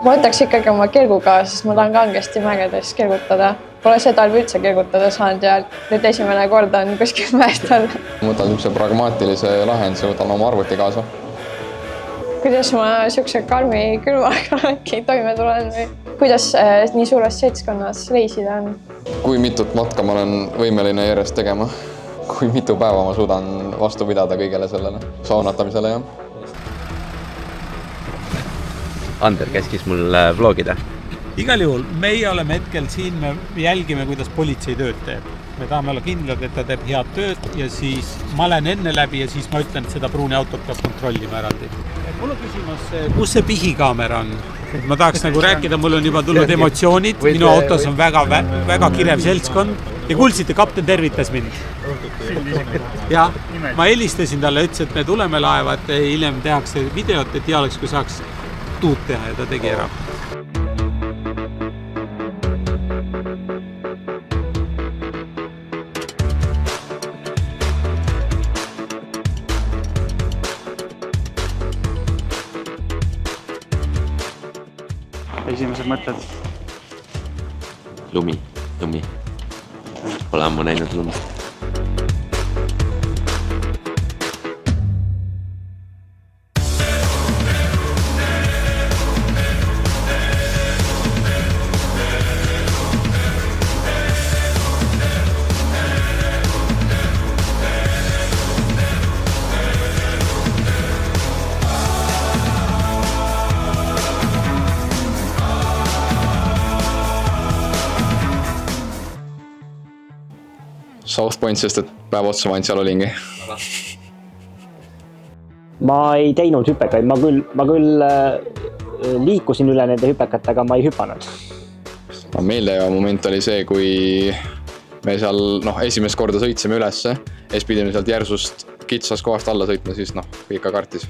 Ma võtaks ikkagi oma kerguga, sest ma tahan kangesti mägedes kergutada. Pole see talv üldse kergutada saanud ja nüüd esimene kord on kuskil mäest all. Ma võtan niisuguse pragmaatilise lahenduse, võtan oma arvuti kaasa. Kuidas ma niisuguse karmi külmaga äkki toime tulen või kuidas nii suures seltskonnas reisida on? Kui mitut matka ma olen võimeline järjest tegema? Kui mitu päeva ma suudan vastu pidada kõigele sellele saunatamisele, jah? Ander käskis mul vlogida. Igal juhul, meie oleme hetkel siin, me jälgime, kuidas politsei tööd teeb. Me tahame olla kindlad, et ta teeb head tööd ja siis ma lähen enne läbi ja siis ma ütlen, et seda pruuni autot peab kontrollima eraldi. Mul on küsimus, kus see pihikaamera on? Ma tahaks nagu rääkida, mul on juba tulnud emotsioonid, minu autos on väga kirev seltskond ja kuulsite, kapten tervitas mind. Ja ma helistasin talle, ütles, et me tuleme laeva, et hiljem tehakse videot, et hea oleks, kui saaks tuud teha ja ta tegi ära. Esimesed mõtted? Lumi. Pole ammu näinud lumi. South Point, sest et päev otsa ma ainult seal olingi. Ma ei teinud hüpekaid, ma küll liikusin üle nende hüpekatega, ma ei hüpanud. Meeldejääv moment oli see, kui me seal esimest korda sõitsime ülesse, siis pidime sealt järsust kitsas kohast alla sõitma, siis kõik ka kartis.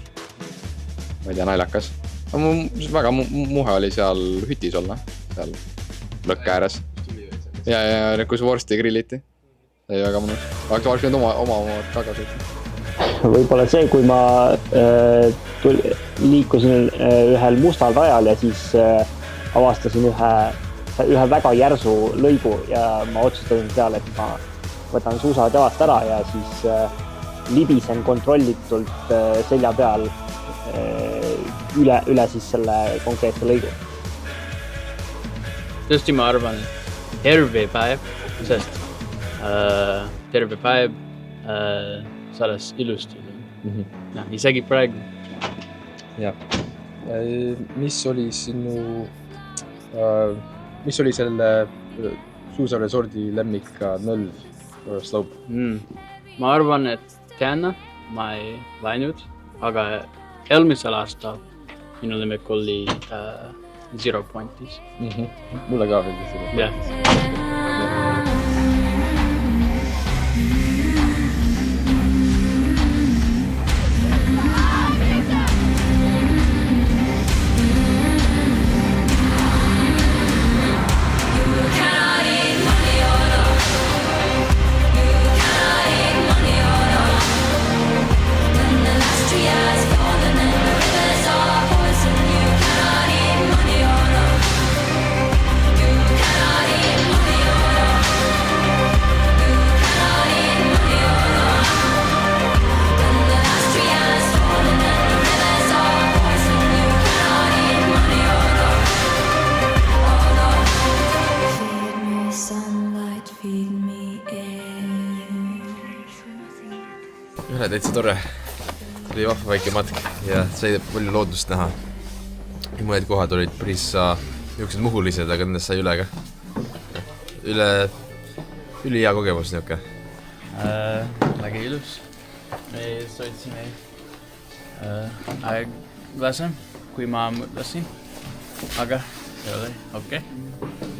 Ma ei tea, naljakas. Väga muhe oli seal hütis olla, seal lõkke ääres. Ja kus vorsti grilliti. Ei väga mõnus. Aga oleks nüüd oma taga sõitma. Võib-olla see, kui ma liikusin ühel mustal rajal ja siis avastasin ühe väga järsu lõigu ja ma otsustasin seal, et ma võtan suusad jalast ära ja siis libisen kontrollitult selja peal üle siis selle konkreetse lõigu. Tõesti ma arvan, terve päev, sest terve päev selles ilusti. Isegi praegu. Jah. Mis oli selle suusaresordi lemmik Nölv slope? Ma arvan, et täna ma ei läinud, aga eelmisel aastal minu lemmik oli Zero Pointis. Mulle ka meeldis Zero Pointis. Üle täitsa tore. Tuli vahva väike matk ja sai palju loodust näha. Ja mõned kohad olid päris niisugused muhulised, aga nendest sai üle ka. Üli hea kogemus niisugune. Väga ilus. Me sõitsime aeglasem, kui ma mõtlesin. Aga see oli okei.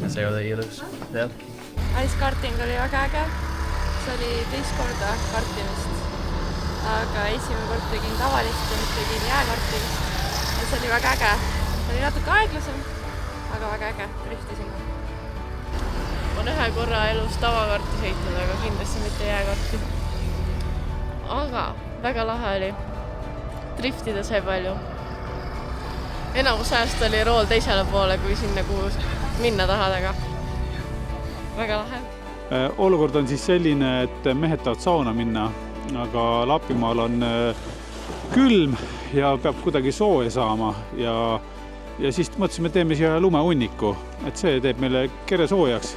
Ja see oli ilus veel. Ice-karting oli väga äge. See oli teist korda kartimist. Aga esimene kord tegin tavalist ja nüüd tegin jääkartimist. Ja see oli väga äge. See oli natuke aeglasem, aga väga äge. Driftisin ka. On ühe korra elus tavakarti sõitnud, aga kindlasti mitte jääkarti. Aga väga lahe oli. Driftida sai palju. enamus ajast oli rool teisele poole, kui sinna kuhu minna tahad, aga väga lahe. Olukord on siis selline, et mehed tahavad sauna minna, aga Lapimaal on külm ja peab kuidagi sooja saama ja siis mõtlesime, teeme siia lumehunniku, et see teeb meile kere soojaks.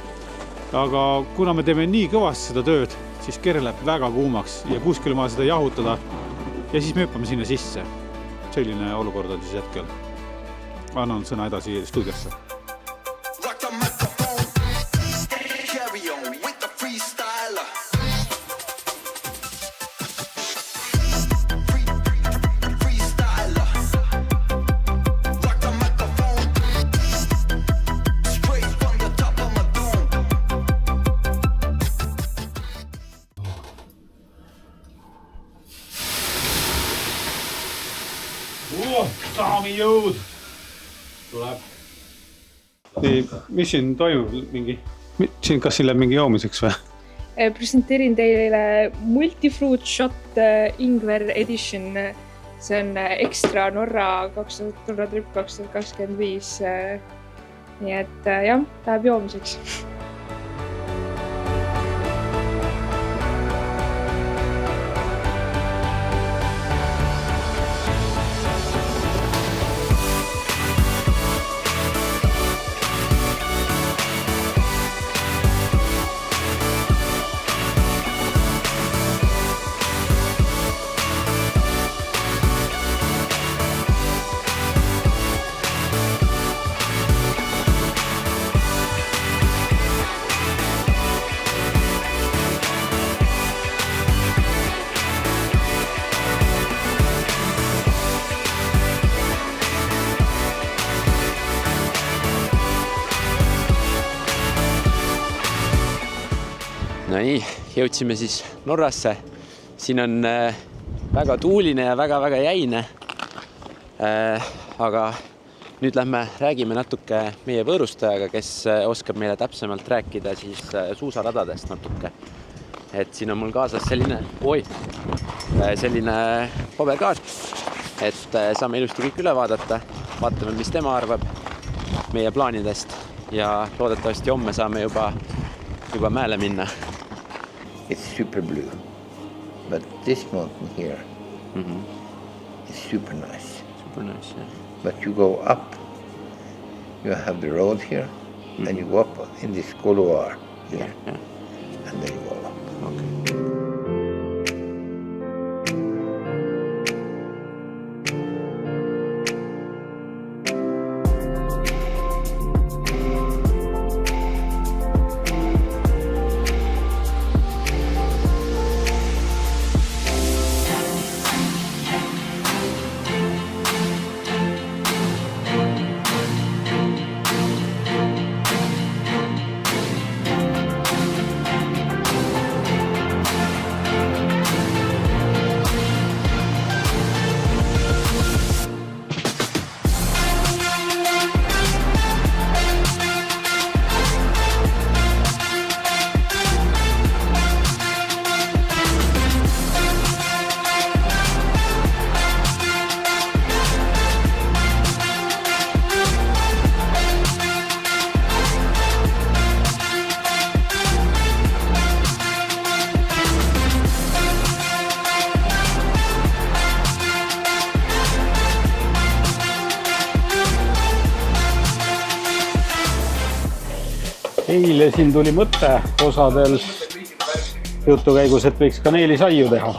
Aga kuna me teeme nii kõvasti seda tööd, siis kere läheb väga kuumaks ja kuskil on vaja seda jahutada ja siis me hüppame sinna sisse. Selline olukord on siis hetkel. Annan sõna edasi stuudiosse. Saami jõud tuleb. Nii, mis siin toimub mingi? Kas siin läheb mingi joomiseks või? Presenteerin teile Multifruit Shot Ingwer Edition. See on ekstra Norra 2025. Nii et jah, läheb joomiseks. No nii, jõudsime siis Norrasse. Siin on väga tuuline ja väga jäine. Aga nüüd lähme räägime natuke meie võõrustajaga, kes oskab meile täpsemalt rääkida siis suusaradadest natuke. Et siin on mul kaasas selline paberkaart, et saame ilusti kõik üle vaadata. Vaatame, mis tema arvab meie plaanidest ja loodetavasti homme saame juba mäele minna. It's super blue, but this mountain here is super nice. Super nice, yeah. But you go up, you have the road here, and you go up in this couloir here, and then you go up. Okay. Eile siin tuli mõte osadel jutu käigus, et võiks kaneelisaiu teha.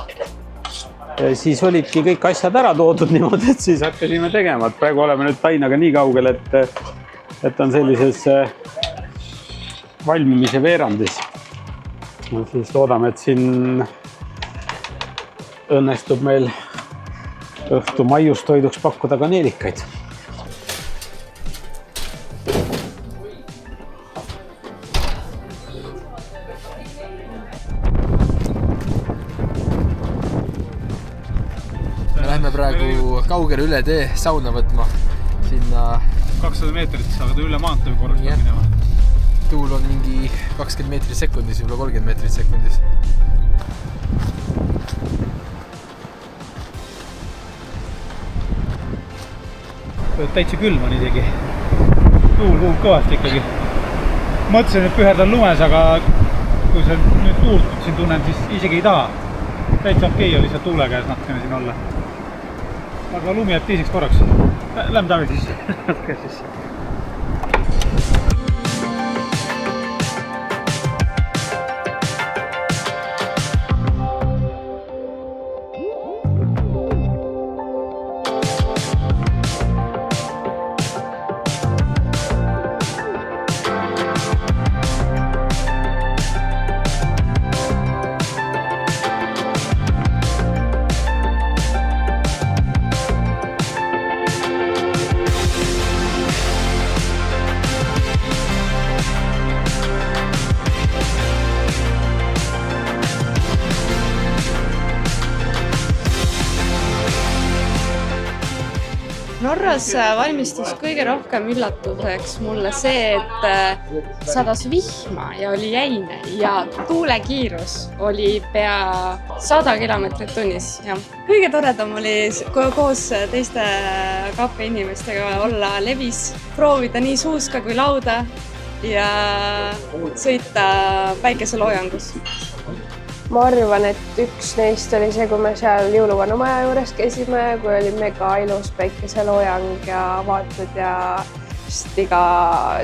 Siis olidki kõik asjad ära toodud niimoodi, et siis hakkasime tegema. Praegu oleme nüüd Tainaga nii kaugel, et on sellises valmimise veerandis. Siis loodame, et siin õnnestub meil õhtu maiust toiduks pakkuda kaneelikaid. Lähme praegu kaugele üle tee sauna võtma. Sinna 200 meetrit saavad üle maantee korraks minema. Tuul on mingi 20 meetrit sekundis, võib-olla 30 meetrit sekundis. täitsa külm on isegi. Tuul puhub kõvasti ikkagi. Mõtlesin, et püherdan lumes, aga kui see nüüd tuult siin tunnen, siis isegi ei taha. Täitsa okei oli see tuule käes natukene siin olla. Aga lumi jääb teiseks korraks. Lähme tavi sisse. Norras valmistus kõige rohkem üllatuseks mulle see, et sadas vihma ja oli jäine ja tuulekiirus oli pea 100 kilomeetrit tunnis. Ja kõige toredam oli koos teiste KP inimestega olla levis, proovida nii suuska kui lauda ja sõita päikeseloojangus. Ma arvan, et üks neist oli see, kui me seal jõuluvana maja juures käisime, kui oli mega ilus päikeseloojang ja avatud ja just iga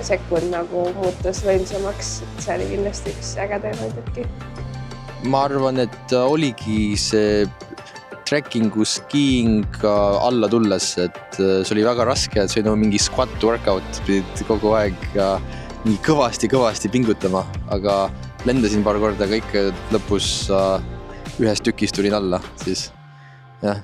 sekund nagu muutus võimsamaks. See oli kindlasti üks ägedamaid hetki. Ma arvan, et oligi see trekkingu skiing alla tulles, et see oli väga raske, et see oli mingi squat workout, pidid kogu aeg nii kõvasti pingutama, aga lendasin paar korda, aga ikka lõpus ühest tükist tulin alla, siis jah.